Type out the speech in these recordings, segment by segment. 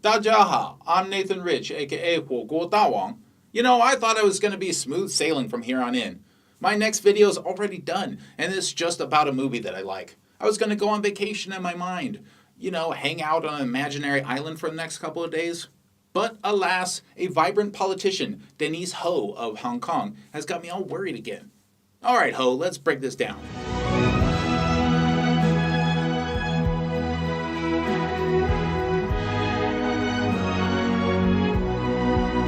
大家好, I'm Nathan Rich, aka 火锅大王. You know, I thought it was going to be smooth sailing from here on in. My next video is already done, and it's just about a movie that I like. I was going to go on vacation in my mind, hang out on an imaginary island for the next couple of days. But alas, a vibrant politician, Denise Ho of Hong Kong, has got me all worried again. Alright, Ho, let's break this down.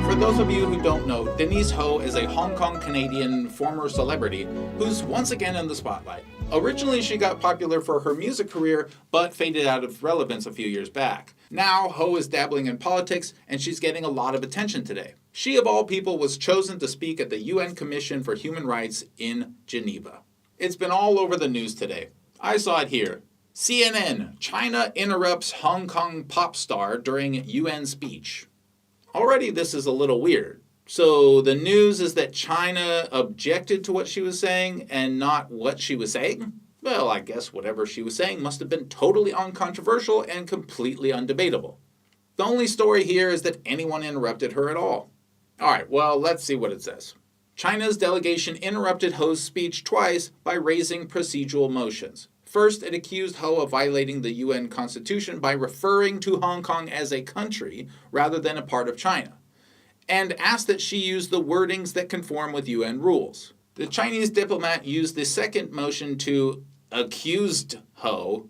For those of you who don't know, Denise Ho is a Hong Kong Canadian former celebrity who's once again in the spotlight. Originally, she got popular for her music career, but faded out of relevance a few years back. Now, Ho is dabbling in politics, and she's getting a lot of attention today. She, of all people, was chosen to speak at the UN Commission for Human Rights in Geneva. It's been all over the news today. I saw it here. CNN, China interrupts Hong Kong pop star during UN speech. Already this is a little weird. So the news is that China objected to what she was saying and not what she was saying? Well, I guess whatever she was saying must have been totally uncontroversial and completely undebatable. The only story here is that anyone interrupted her at all. Alright, well, let's see what it says. China's delegation interrupted Ho's speech twice by raising procedural motions. First, it accused Ho of violating the UN Constitution by referring to Hong Kong as a country rather than a part of China, and asked that she use the wordings that conform with UN rules. The Chinese diplomat used the second motion to accused Ho,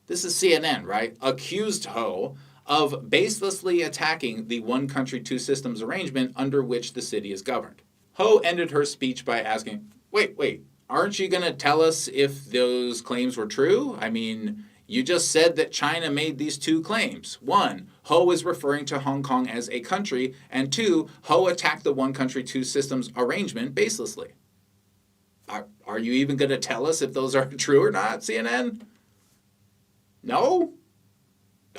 this is CNN, right? Accused Ho of baselessly attacking the one country, two systems arrangement under which the city is governed. Ho ended her speech by asking, wait, aren't you going to tell us if those claims were true? I mean, you just said that China made these two claims. One, Ho is referring to Hong Kong as a country, and two, Ho attacked the one country, two systems arrangement baselessly. Are you even going to tell us if those are true or not, CNN? No?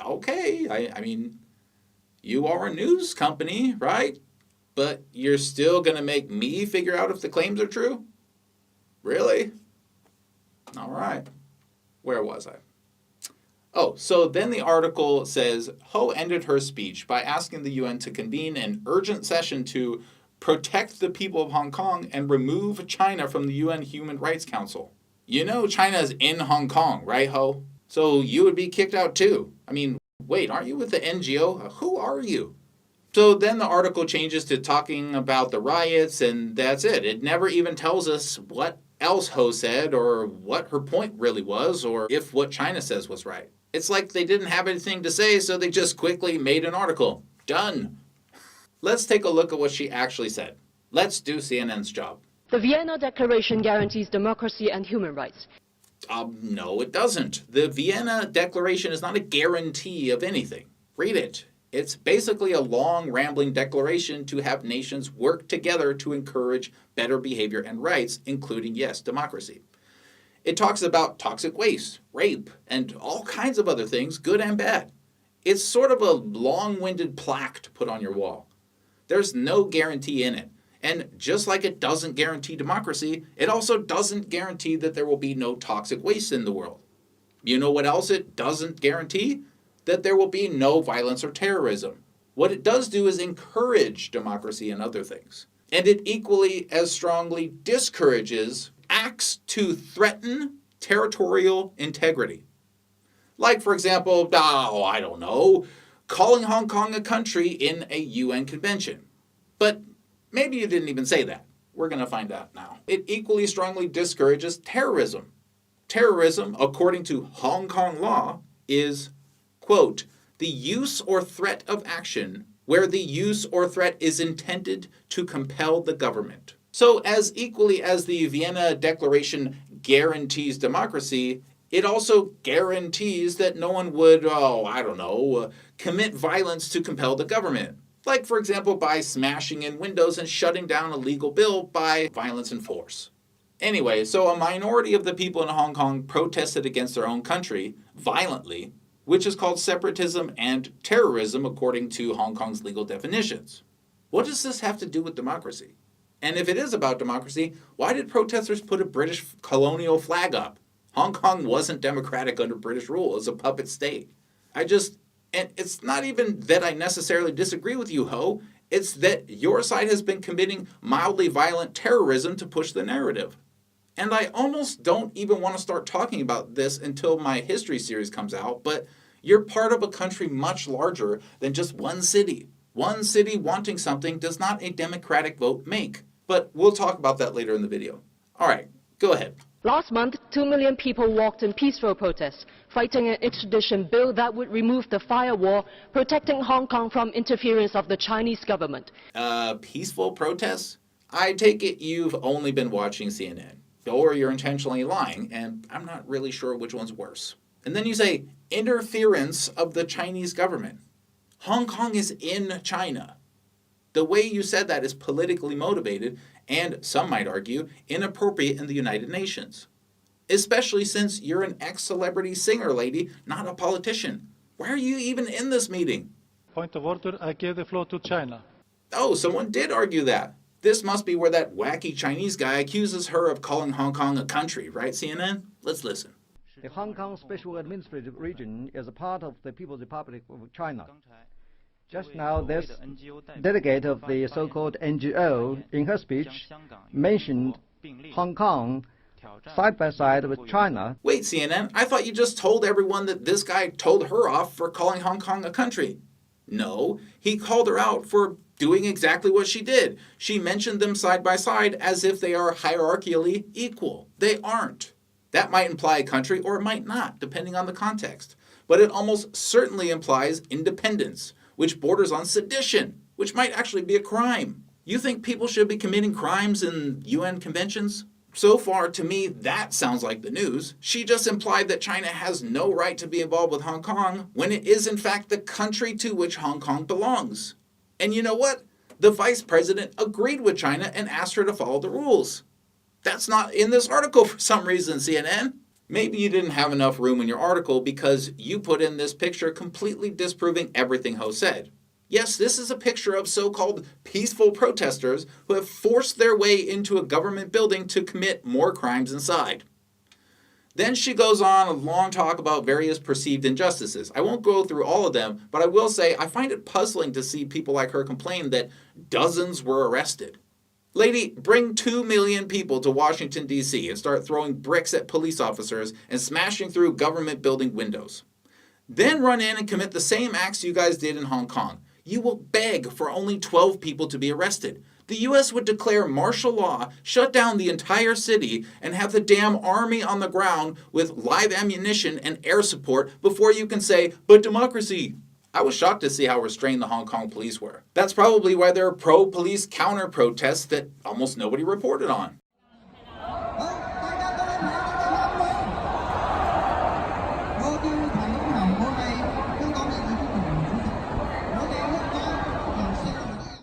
Okay, I mean, you are a news company, right? But you're still going to make me figure out if the claims are true? Really? All right. Where was I? Oh, so then the article says, Ho ended her speech by asking the UN to convene an urgent session to protect the people of Hong Kong and remove China from the UN Human Rights Council. You know China's in Hong Kong, right, Ho? So you would be kicked out too. I mean, wait, aren't you with the NGO? Who are you? So then the article changes to talking about the riots, and that's it. It never even tells us what else Ho said or what her point really was or if what China says was right. It's like they didn't have anything to say, so they just quickly made an article. Done. Let's take a look at what she actually said. Let's do CNN's job. The Vienna Declaration guarantees democracy and human rights. No, it doesn't. The Vienna Declaration is not a guarantee of anything. Read it. It's basically a long, rambling declaration to have nations work together to encourage better behavior and rights, including, yes, democracy. It talks about toxic waste, rape, and all kinds of other things, good and bad. It's sort of a long-winded plaque to put on your wall. There's no guarantee in it. And just like it doesn't guarantee democracy, it also doesn't guarantee that there will be no toxic waste in the world. You know what else it doesn't guarantee? That there will be no violence or terrorism. What it does do is encourage democracy and other things. And it equally as strongly discourages acts to threaten territorial integrity. Like, for example, I don't know, calling Hong Kong a country in a UN convention. But maybe you didn't even say that. We're going to find out now. It equally strongly discourages terrorism. Terrorism, according to Hong Kong law, is, quote, the use or threat of action where the use or threat is intended to compel the government. So as equally as the Vienna Declaration guarantees democracy, it also guarantees that no one would, commit violence to compel the government. Like, for example, by smashing in windows and shutting down a legal bill by violence and force. Anyway, so a minority of the people in Hong Kong protested against their own country violently, which is called separatism and terrorism according to Hong Kong's legal definitions. What does this have to do with democracy? And if it is about democracy, why did protesters put a British colonial flag up? Hong Kong wasn't democratic under British rule. It was a puppet state. And it's not even that I necessarily disagree with you, Ho. It's that your side has been committing mildly violent terrorism to push the narrative. And I almost don't even want to start talking about this until my history series comes out, but you're part of a country much larger than just one city. One city wanting something does not a democratic vote make. But we'll talk about that later in the video. All right, go ahead. Last month, 2 million people walked in peaceful protests, fighting an extradition bill that would remove the firewall protecting Hong Kong from interference of the Chinese government. Peaceful protests? I take it you've only been watching CNN. Or you're intentionally lying, and I'm not really sure which one's worse. And then you say, interference of the Chinese government. Hong Kong is in China. The way you said that is politically motivated, and some might argue, inappropriate in the United Nations. Especially since you're an ex-celebrity singer lady, not a politician. Why are you even in this meeting? Point of order, I give the floor to China. Oh, someone did argue that. This must be where that wacky Chinese guy accuses her of calling Hong Kong a country, right, CNN? Let's listen. The Hong Kong Special Administrative Region is a part of the People's Republic of China. Just now, this delegate of the so-called NGO, in her speech, mentioned Hong Kong side by side with China. Wait, CNN, I thought you just told everyone that this guy told her off for calling Hong Kong a country. No, he called her out for doing exactly what she did. She mentioned them side by side as if they are hierarchically equal. They aren't. That might imply a country or it might not, depending on the context. But it almost certainly implies independence, which borders on sedition, which might actually be a crime. You think people should be committing crimes in UN conventions? So far, to me, that sounds like the news. She just implied that China has no right to be involved with Hong Kong when it is in fact the country to which Hong Kong belongs. And you know what? The vice president agreed with China and asked her to follow the rules. That's not in this article for some reason, CNN. Maybe you didn't have enough room in your article because you put in this picture completely disproving everything Ho said. Yes, this is a picture of so-called peaceful protesters who have forced their way into a government building to commit more crimes inside. Then she goes on a long talk about various perceived injustices. I won't go through all of them, but I will say I find it puzzling to see people like her complain that dozens were arrested. Lady, bring 2 million people to Washington, D.C. and start throwing bricks at police officers and smashing through government building windows. Then run in and commit the same acts you guys did in Hong Kong. You will beg for only 12 people to be arrested. The U.S. would declare martial law, shut down the entire city, and have the damn army on the ground with live ammunition and air support before you can say, but democracy. I was shocked to see how restrained the Hong Kong police were. That's probably why there are pro-police counter-protests that almost nobody reported on.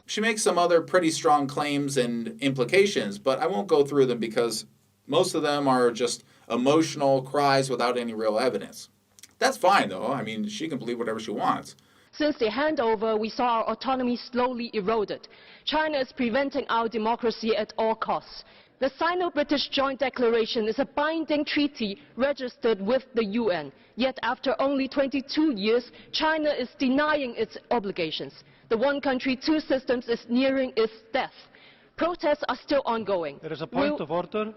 She makes some other pretty strong claims and implications, but I won't go through them because most of them are just emotional cries without any real evidence. That's fine, though. I mean, she can believe whatever she wants. Since the handover, we saw our autonomy slowly eroded. China is preventing our democracy at all costs. The Sino-British Joint Declaration is a binding treaty registered with the UN. Yet after only 22 years, China is denying its obligations. The one country, two systems is nearing its death. Protests are still ongoing. There is a point of order.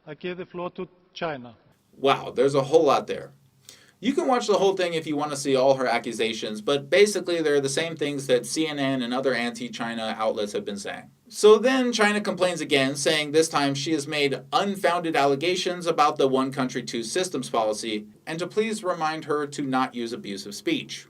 I give the floor to China. Wow, there's a whole lot there. You can watch the whole thing if you want to see all her accusations, but basically they're the same things that CNN and other anti-China outlets have been saying. So then China complains again, saying this time she has made unfounded allegations about the one country, two systems policy, and to please remind her to not use abusive speech.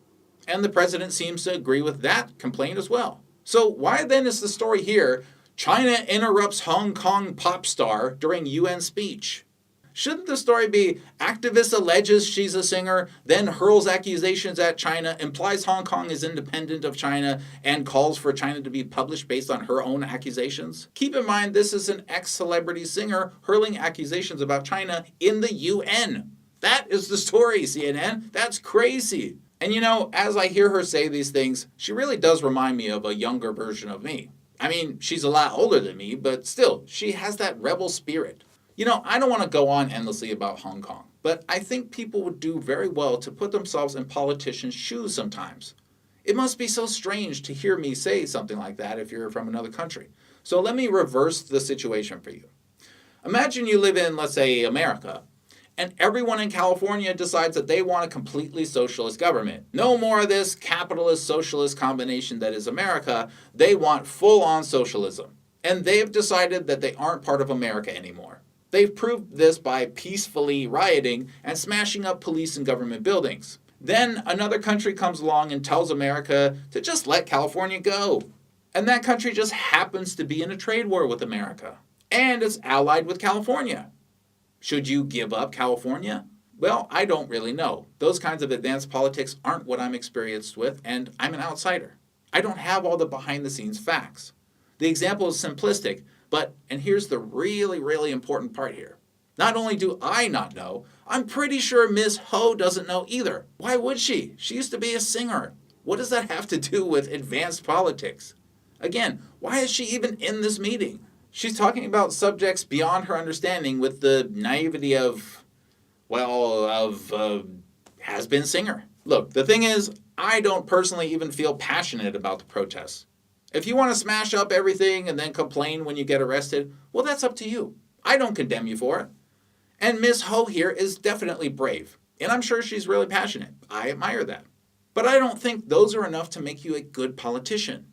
And the president seems to agree with that complaint as well. So why then is the story here, China interrupts Hong Kong pop star during UN speech? Shouldn't the story be activist alleges she's a singer, then hurls accusations at China, implies Hong Kong is independent of China, and calls for China to be published based on her own accusations? Keep in mind this is an ex-celebrity singer hurling accusations about China in the UN. That is the story, CNN. That's crazy. And you know, as I hear her say these things, she really does remind me of a younger version of me. I mean, she's a lot older than me, but still, she has that rebel spirit. You know, I don't want to go on endlessly about Hong Kong, but I think people would do very well to put themselves in politicians' shoes sometimes. It must be so strange to hear me say something like that if you're from another country. So let me reverse the situation for you. Imagine you live in, let's say, America, and everyone in California decides that they want a completely socialist government. No more of this capitalist socialist combination that is America. They want full-on socialism. And they've decided that they aren't part of America anymore. They've proved this by peacefully rioting and smashing up police and government buildings. Then another country comes along and tells America to just let California go. And that country just happens to be in a trade war with America. And it's allied with California. Should you give up California? Well, I don't really know. Those kinds of advanced politics aren't what I'm experienced with, and I'm an outsider. I don't have all the behind-the-scenes facts. The example is simplistic, but, and here's the really, really important part here. Not only do I not know, I'm pretty sure Ms. Ho doesn't know either. Why would she? She used to be a singer. What does that have to do with advanced politics? Again, why is she even in this meeting? She's talking about subjects beyond her understanding with the naivety of, has-been singer. Look, the thing is, I don't personally even feel passionate about the protests. If you want to smash up everything and then complain when you get arrested, well, that's up to you. I don't condemn you for it. And Ms. Ho here is definitely brave, and I'm sure she's really passionate. I admire that. But I don't think those are enough to make you a good politician.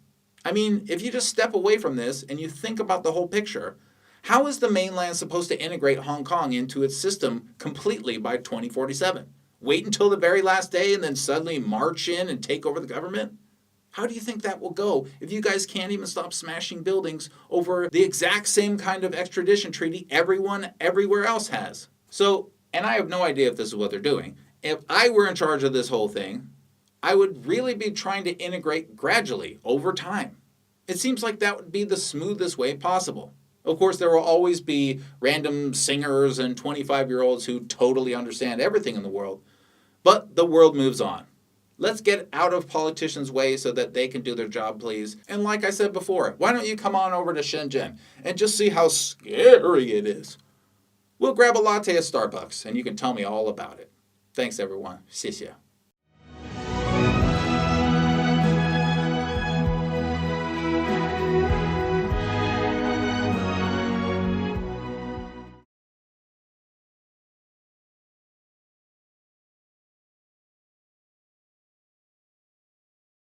I mean, if you just step away from this and you think about the whole picture, how is the mainland supposed to integrate Hong Kong into its system completely by 2047? Wait until the very last day and then suddenly march in and take over the government? How do you think that will go if you guys can't even stop smashing buildings over the exact same kind of extradition treaty everyone everywhere else has? So, and I have no idea if this is what they're doing. If I were in charge of this whole thing, I would really be trying to integrate gradually over time. It seems like that would be the smoothest way possible. Of course, there will always be random singers and 25-year-olds who totally understand everything in the world, but the world moves on. Let's get out of politicians' way so that they can do their job, please. And like I said before, why don't you come on over to Shenzhen and just see how scary it is? We'll grab a latte at Starbucks and you can tell me all about it. Thanks, everyone. 谢谢.